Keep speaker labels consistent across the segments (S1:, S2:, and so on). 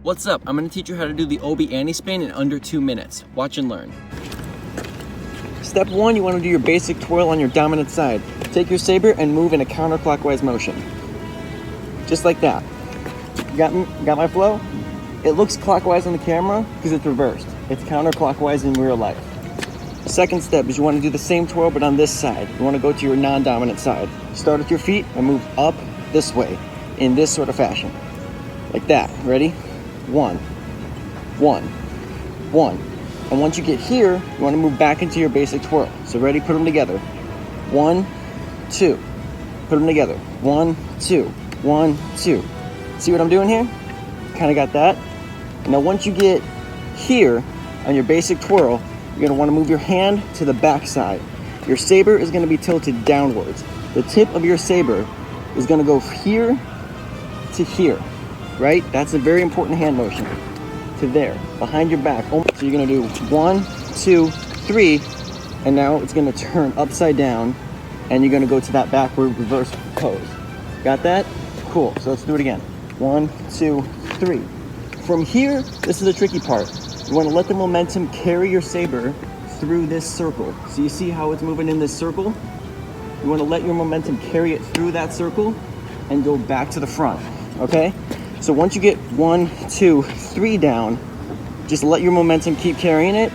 S1: What's up? I'm going to teach you how to do the Obi anti-spin in under 2 minutes. Watch and learn. Step 1, you want to do your basic twirl on your dominant side. Take your saber and move in a counterclockwise motion. Just like that. Got my flow? It looks clockwise on the camera because it's reversed. It's counterclockwise in real life. Second step is you want to do the same twirl but on this side. You want to go to your non-dominant side. Start with your feet and move up this way in this sort of fashion. Like that. Ready? 1, 1, 1. And once you get here, you want to move back into your basic twirl. So ready? Put them together. 1, 2. Put them together. 1, 2. 1, 2. See what I'm doing here? Kind of got that. Now once you get here on your basic twirl, you're going to want to move your hand to the back side. Your saber is going to be tilted downwards. The tip of your saber is going to go here to here, right? That's a very important hand motion. To there, behind your back. So you're going to do 1, 2, 3, and now it's going to turn upside down, and you're going to go to that backward reverse pose. Got that? Cool. So let's do it again. 1, 2, 3. From here, this is the tricky part. You want to let the momentum carry your saber through this circle. So you see how it's moving in this circle? You want to let your momentum carry it through that circle and go back to the front, okay? So once you get 1, 2, 3 down, just let your momentum keep carrying it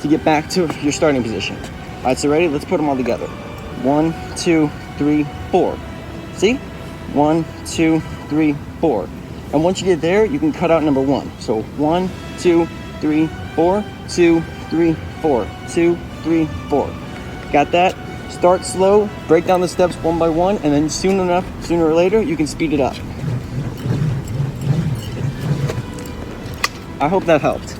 S1: to get back to your starting position. All right, so ready? Let's put them all together. 1, 2, 3, 4. See? 1, 2, 3, 4. And once you get there, you can cut out number 1. So 1, 2, 3, 4, 2, 3, 4, 2, 3, 4. Got that? Start slow, break down the steps one by one, and then sooner or later, you can speed it up. I hope that helped.